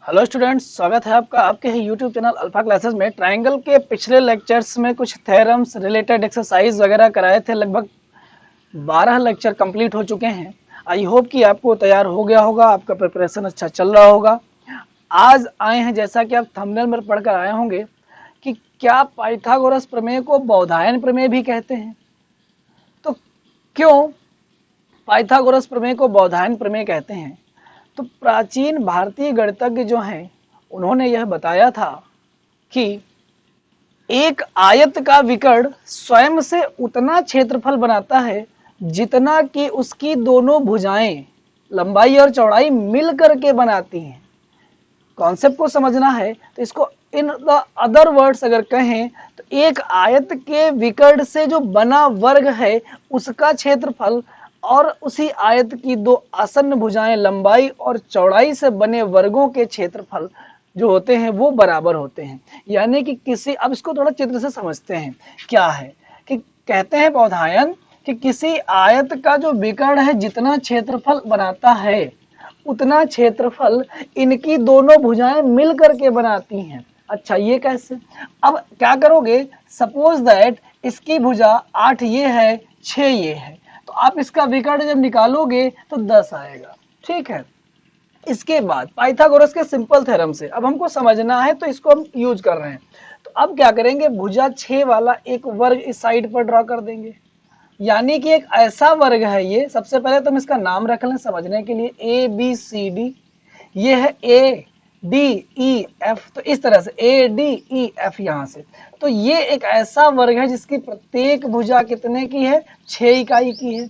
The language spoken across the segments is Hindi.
हेलो स्टूडेंट्स, स्वागत है आपका आपके ही यूट्यूब चैनल अल्फा क्लासेस में। ट्रायंगल के पिछले लेक्चर्स में कुछ थ्योरम्स रिलेटेड एक्सरसाइज वगैरह कराए थे। लगभग 12 लेक्चर कंप्लीट हो चुके हैं। आई होप कि आपको तैयार हो गया होगा, आपका प्रिपरेशन अच्छा चल रहा होगा। आज आए हैं, जैसा कि आप थंबनेल में पढ़कर आए होंगे, कि क्या पाइथागोरस प्रमेय को बौधायन प्रमेय भी कहते हैं। तो क्यों पाइथागोरस प्रमेय को बौधायन प्रमेय कहते हैं? तो प्राचीन भारतीय गणितज्ञ जो हैं, उन्होंने यह बताया था कि एक आयत का विकर्ण स्वयं से उतना क्षेत्रफल बनाता है जितना कि उसकी दोनों भुजाएं लंबाई और चौड़ाई मिल करके बनाती हैं। कॉन्सेप्ट को समझना है तो इसको इन द अदर वर्ड्स अगर कहें तो एक आयत के विकर्ण से जो बना वर्ग है उसका क्षेत्रफल और उसी आयत की दो आसन्न भुजाएं लंबाई और चौड़ाई से बने वर्गों के क्षेत्रफल जो होते हैं वो बराबर होते हैं। यानी कि किसी, अब इसको थोड़ा चित्र से समझते हैं क्या है कि कहते हैं बौधायन कि किसी आयत का जो विकर्ण है जितना क्षेत्रफल बनाता है उतना क्षेत्रफल इनकी दोनों भुजाएं मिल करके बनाती हैं। अच्छा, ये कैसे? अब क्या करोगे, सपोज दैट इसकी भुजा 8 ये है, 6 ये है, तो आप इसका विकर्ण जब निकालोगे तो 10 आएगा। ठीक है। इसके बाद पाइथागोरस के सिंपल थ्योरम से अब हमको समझना है तो इसको हम यूज कर रहे हैं। तो अब क्या करेंगे, भुजा 6 वाला एक वर्ग इस साइड पर ड्रॉ कर देंगे। यानी कि एक ऐसा वर्ग है ये, सबसे पहले तो हम इसका नाम रख लें समझने के लिए, ए बी सी डी। ये है ए डी ई एफ, तो इस तरह से ए डी ई एफ यहाँ से। तो ये एक ऐसा वर्ग है जिसकी प्रत्येक भुजा कितने की है, 6 इकाई की है।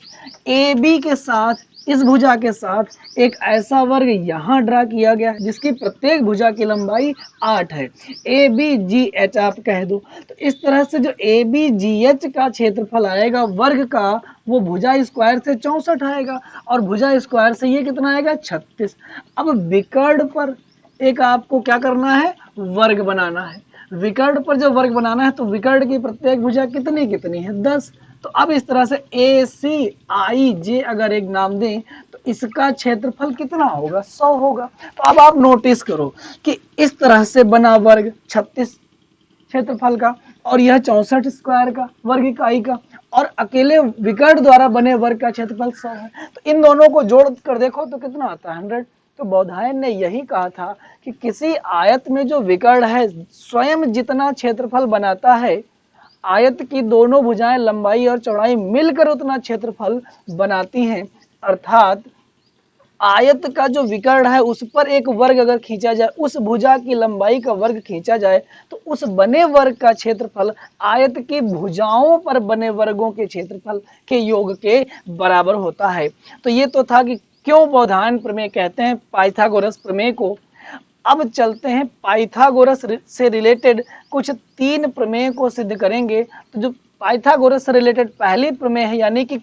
ए बी के साथ, इस भुजा के साथ एक ऐसा वर्ग यहाँ ड्रा किया गया है जिसकी प्रत्येक भुजा की लंबाई 8 है। ए बी जी एच आप कह दो। तो इस तरह से जो ए बी जी एच का क्षेत्रफल आएगा वर्ग का, वो भुजा स्क्वायर से 64 आएगा और भुजा स्क्वायर से ये कितना आएगा, 36। अब विकर्ण पर एक आपको क्या करना है, वर्ग बनाना है। विकर्ण पर जब वर्ग बनाना है तो विकर्ण की प्रत्येक भुजा कितनी कितनी है, 10। तो अब इस तरह से ए सी आई जे अगर एक नाम दें तो इसका क्षेत्रफल कितना होगा, 100 होगा। तो अब आप नोटिस करो कि इस तरह से बना वर्ग 36 क्षेत्रफल का और यह 64 स्क्वायर का वर्ग इकाई का, और अकेले विकर्ण द्वारा बने वर्ग का क्षेत्रफल 100 है। तो इन दोनों को जोड़ कर देखो तो कितना आता है, 100। तो बौधायन ने यही कहा था कि किसी आयत में जो विकर्ण है स्वयं जितना क्षेत्रफल बनाता है, आयत की दोनों भुजाएं लंबाई और चौड़ाई मिलकर उतना क्षेत्रफल बनाती हैं। अर्थात आयत का जो विकर्ण है उस पर एक वर्ग अगर खींचा जाए, उस भुजा की लंबाई का वर्ग खींचा जाए तो उस बने वर्ग का क्षेत्रफल आयत की भुजाओं पर बने वर्गों के क्षेत्रफल के योग के बराबर होता है। तो ये तो था कि क्यों बौधायन प्रमेय कहते हैं पाइथागोरस प्रमेय को। अब चलते हैं पाइथागोरस से रिलेटेड कुछ 3 प्रमेय को सिद्ध करेंगे। तो जो पाइथागोरस से रिलेटेड पहली प्रमेय है, यानी कि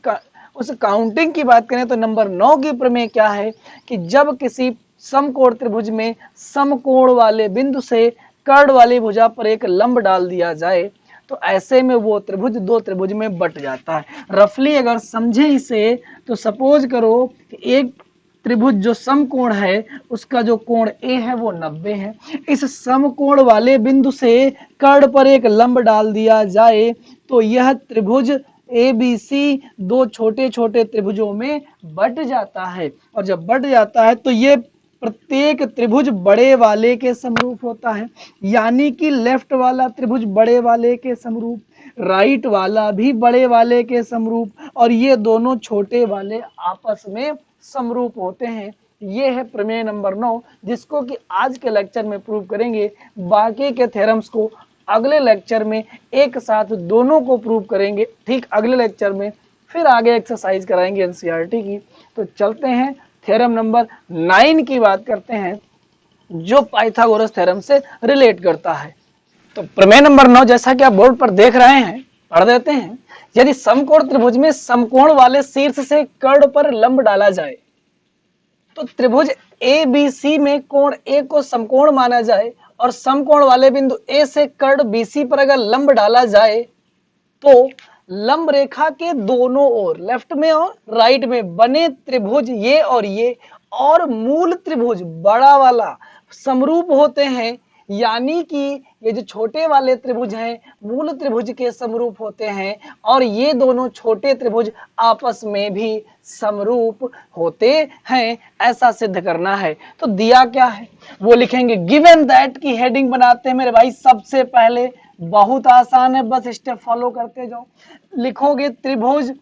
उस काउंटिंग की बात करें तो नंबर 9 की प्रमेय क्या है कि जब किसी समकोण त्रिभुज में समकोण वाले बिंदु से कर्ण वाली भुजा पर एक लंब डाल दिया जाए तो ऐसे में वो त्रिभुज 2 त्रिभुज में बट जाता है। रफली अगर समझे इसे तो सपोज करो कि एक त्रिभुज जो समकोण है उसका जो कोण ए है वो 90 है। इस समकोण वाले बिंदु से कर्ण पर एक लंब डाल दिया जाए तो यह त्रिभुज ए बी सी 2 छोटे छोटे त्रिभुजों में बट जाता है, और जब बट जाता है तो ये प्रत्येक त्रिभुज बड़े वाले के समरूप होता है। यानी कि लेफ्ट वाला त्रिभुज बड़े वाले के समरूप, राइट वाला भी बड़े वाले के समरूप, और ये दोनों छोटे वाले आपस में समरूप होते हैं। ये है प्रमेय नंबर 9, जिसको कि आज के लेक्चर में प्रूव करेंगे। बाकी के थ्योरम्स को अगले लेक्चर में एक साथ दोनों को प्रूव करेंगे। ठीक अगले लेक्चर में फिर आगे एक्सरसाइज कराएंगे एनसीईआरटी की। तो चलते हैं थ्योरम नंबर 9 की बात करते हैं, जो पाइथागोरस थ्योरम से रिलेट करता है। तो प्रमेय नंबर 9 जैसा कि आप बोर्ड पर देख रहे हैं, पढ़ देते हैं। यदि समकोण त्रिभुज में समकोण वाले शीर्ष से कर्ण पर लंब डाला जाए तो त्रिभुज ए बी सी में कोण ए को समकोण माना जाए और समकोण वाले बिंदु ए से कर्ण बी सी पर अगर लंब डाला जाए तो लंब रेखा के दोनों ओर, लेफ्ट में और राइट में बने त्रिभुज ये और मूल त्रिभुज बड़ा वाला समरूप होते हैं, यानी कि ये जो छोटे वाले त्रिभुज हैं मूल त्रिभुज के समरूप होते हैं और ये दोनों छोटे त्रिभुज आपस में भी समरूप होते हैं, ऐसा सिद्ध करना है। तो दिया क्या है वो लिखेंगे, गिवन दैट की हेडिंग बनाते हैं मेरे भाई। सबसे पहले बहुत आसान है, बस स्टेप फॉलो करते जाओ। लिखोगे त्रिभुज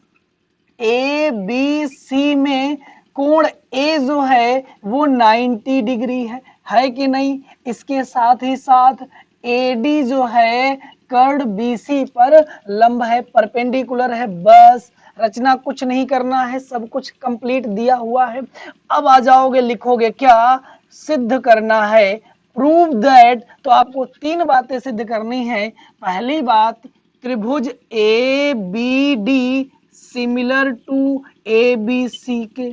ए बी सी में कोण ए जो है वो 90 डिग्री है कि नहीं। इसके साथ ही साथ एडी जो है कर्ड बीसी पर लंब है, परपेंडिकुलर है। बस रचना कुछ नहीं करना है, सब कुछ कंप्लीट दिया हुआ है। अब आ जाओगे, लिखोगे क्या सिद्ध करना है, प्रूव दैट। तो आपको तीन बातें सिद्ध करनी है। पहली बात, त्रिभुज A B D similar to A B C के।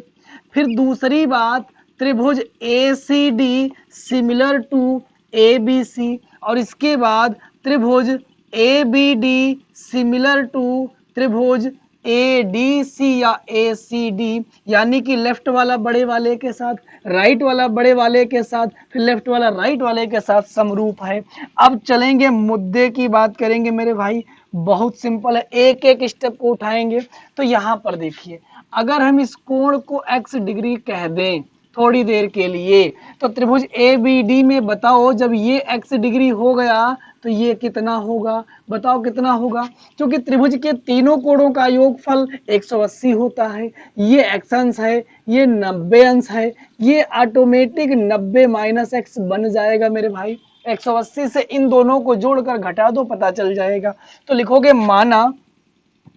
फिर दूसरी बात, त्रिभुज A C D similar to A B C. और इसके बाद त्रिभुज A B D similar to त्रिभुज ए डी सी या ए सी डी, यानी कि लेफ्ट वाला बड़े वाले के साथ राइट वाला बड़े वाले के साथ फिर लेफ्ट वाला राइट वाले के साथ समरूप है। अब चलेंगे मुद्दे की बात करेंगे मेरे भाई, बहुत सिंपल है, एक एक स्टेप को उठाएंगे। तो यहाँ पर देखिए, अगर हम इस कोण को x डिग्री कह दें थोड़ी देर के लिए, तो त्रिभुज ए बी डी में बताओ जब ये x डिग्री हो गया तो ये कितना होगा, बताओ कितना होगा। क्योंकि त्रिभुज के तीनों कोणों का योगफल 180 होता है। ये x अंश है, ये 90 अंश है, ये ऑटोमेटिक 90 माइनस x बन जाएगा मेरे भाई। 180 से इन दोनों को जोड़कर घटा दो, पता चल जाएगा। तो लिखोगे माना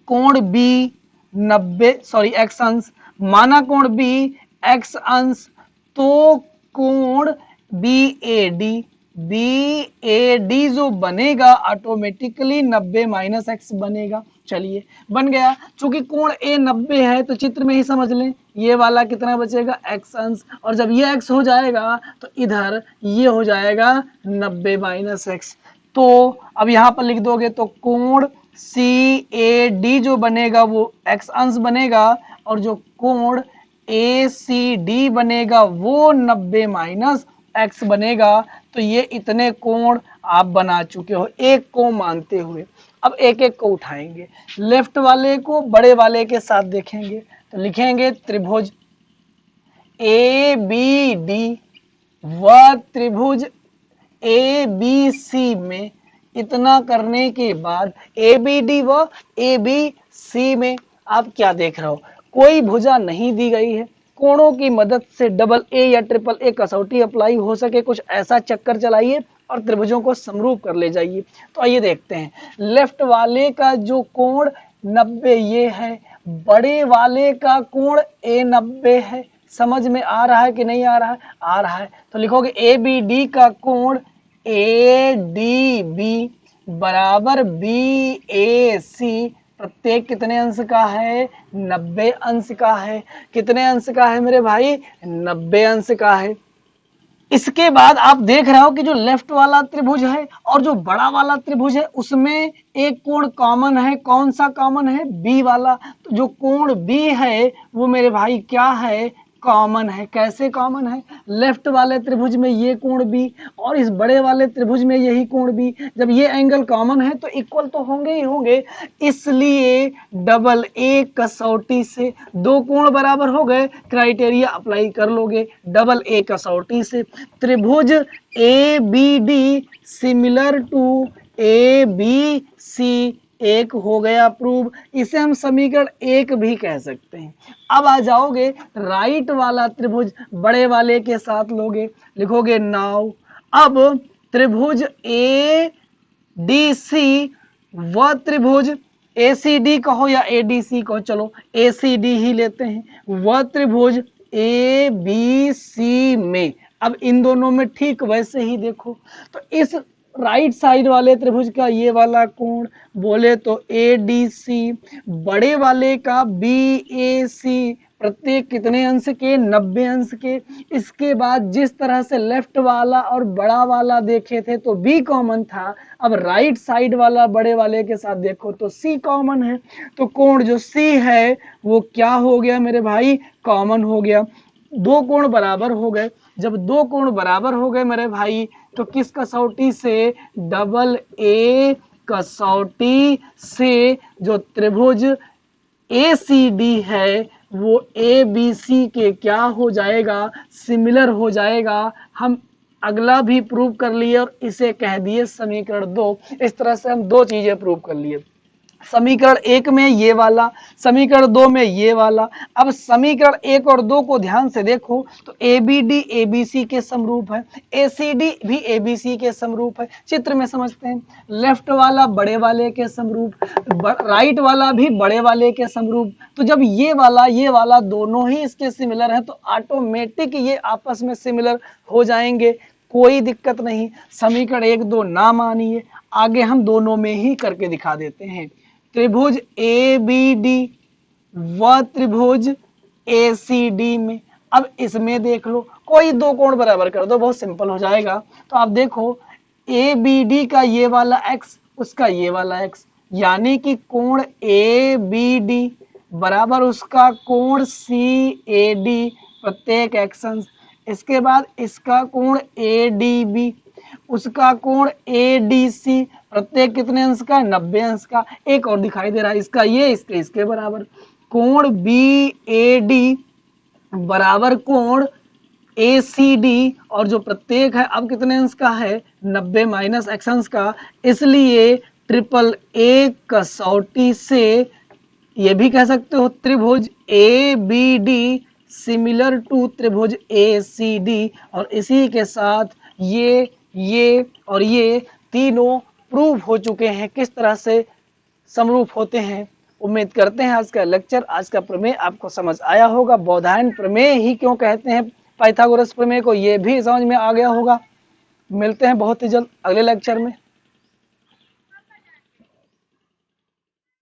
कोण बी 90 सॉरी x अंश, माना कोण बी x अंश, तो कोण बी ए डी जो बनेगा ऑटोमेटिकली 90 माइनस x बनेगा। चलिए बन गया। चूंकि कोण ए 90 है तो चित्र में ही समझ लें, ये वाला कितना बचेगा x अंश, और जब ये x हो जाएगा तो इधर ये हो जाएगा 90 माइनस x। तो अब यहाँ पर लिख दोगे तो कोण सी ए डी जो बनेगा वो x अंश बनेगा, और जो कोण ए सी डी बनेगा वो 90 माइनस x बनेगा। तो ये इतने कोण आप बना चुके हो एक को मानते हुए। अब एक एक को उठाएंगे, लेफ्ट वाले को बड़े वाले के साथ देखेंगे। तो लिखेंगे त्रिभुज ए बी डी व त्रिभुज ए बी सी में, इतना करने के बाद ए बी डी व ए बी सी में आप क्या देख रहे हो, कोई भुजा नहीं दी गई है। कोणों की मदद से डबल ए या ट्रिपल ए कसौटी अप्लाई हो सके, कुछ ऐसा चक्कर चलाइए और त्रिभुजों को समरूप कर ले जाइए। तो आइए देखते हैं, लेफ्ट वाले का जो कोण 90 ये है, बड़े वाले का कोण ए 90 है। समझ में आ रहा है कि नहीं आ रहा है? आ रहा है। तो लिखोगे ए बी डी का कोण ए डी बी बराबर बी ए सी, प्रत्येक कितने अंश का है, 90 अंश का है। कितने अंश का है मेरे भाई, 90 अंश का है। इसके बाद आप देख रहे हो कि जो लेफ्ट वाला त्रिभुज है और जो बड़ा वाला त्रिभुज है उसमें एक कोण कॉमन है। कौन सा कॉमन है, बी वाला। तो जो कोण बी है वो मेरे भाई क्या है, कॉमन है। कैसे कॉमन है, लेफ्ट वाले त्रिभुज में ये कोण बी और इस बड़े वाले त्रिभुज में यही कोण बी। जब ये एंगल कॉमन है तो इक्वल तो होंगे ही होंगे, इसलिए डबल ए कसौटी से दो कोण बराबर हो गए, क्राइटेरिया अप्लाई कर लोगे डबल ए कसौटी से। त्रिभुज A B D similar to A B C एक हो गया प्रूव। इसे हम समीकरण एक भी कह सकते हैं। अब आ जाओगे राइट वाला त्रिभुज बड़े वाले के साथ लोगे, लिखोगे नाउ अब त्रिभुज ए डी सी व त्रिभुज ए सी डी कहो या ए डी सी कहो, चलो ए सी डी ही लेते हैं, व त्रिभुज ए बी सी में। अब इन दोनों में ठीक वैसे ही देखो, तो इस राइट साइड वाले त्रिभुज का ये वाला कोण बोले तो ए डी सी, बड़े वाले का बी ए सी, प्रत्येक कितने अंश के, 90 अंश के। इसके बाद जिस तरह से लेफ्ट वाला और बड़ा वाला देखे थे तो बी कॉमन था, अब राइट साइड वाला बड़े वाले के साथ देखो तो सी कॉमन है। तो कोण जो सी है वो क्या हो गया मेरे भाई, कॉमन हो गया। दो कोण बराबर हो गए। जब दो कोण बराबर हो गए मेरे भाई, तो किस कसौटी से? डबल ए कसौटी से जो त्रिभुज ACD है वो ABC के क्या हो जाएगा? सिमिलर हो जाएगा। हम अगला भी प्रूव कर लिए और इसे कह दिए समीकरण 2। इस तरह से हम दो चीजें प्रूव कर लिए, समीकरण 1 में ये वाला, समीकरण 2 में ये वाला। अब समीकरण 1 और 2 को ध्यान से देखो तो ABD ABC के समरूप है, ACD भी ABC के समरूप है। चित्र में समझते हैं, लेफ्ट वाला बड़े वाले के समरूप, राइट वाला भी बड़े वाले के समरूप। तो जब ये वाला दोनों ही इसके सिमिलर हैं तो ऑटोमेटिक ये आपस में सिमिलर हो जाएंगे, कोई दिक्कत नहीं। समीकरण 1 2 ना मानिए, आगे हम दोनों में ही करके दिखा देते हैं। त्रिभुज ABD व त्रिभुज ACD में, अब इसमें देख लो, कोई दो कोण बराबर कर दो, बहुत सिंपल हो जाएगा। तो आप देखो ABD का ये वाला x, उसका ये वाला x, यानी कि कोण ABD बराबर उसका कोण CAD प्रत्येक एक्शन। इसके बाद इसका कोण ADB, उसका कोण ADC प्रत्येक कितने अंश का? 90 अंश का। एक और दिखाई दे रहा है, इसका ये इसके बराबर। कोण BAD बराबर कोण ACD, और जो प्रत्येक है अब कितने अंश का है? 90 माइनस x अंश का। इसलिए ट्रिपल A कसौटी से ये भी कह सकते हो त्रिभुज ABD सिमिलर टू त्रिभुज ACD, और इसी के साथ ये और ये तीनों प्रूव हो चुके हैं किस तरह से समरूप होते हैं। उम्मीद करते हैं आज का लेक्चर, आज का प्रमेय आपको समझ आया होगा। बौधायन प्रमेय ही क्यों कहते हैं पाइथागोरस प्रमेय को, ये भी समझ में आ गया होगा। मिलते हैं बहुत ही जल्द अगले लेक्चर में।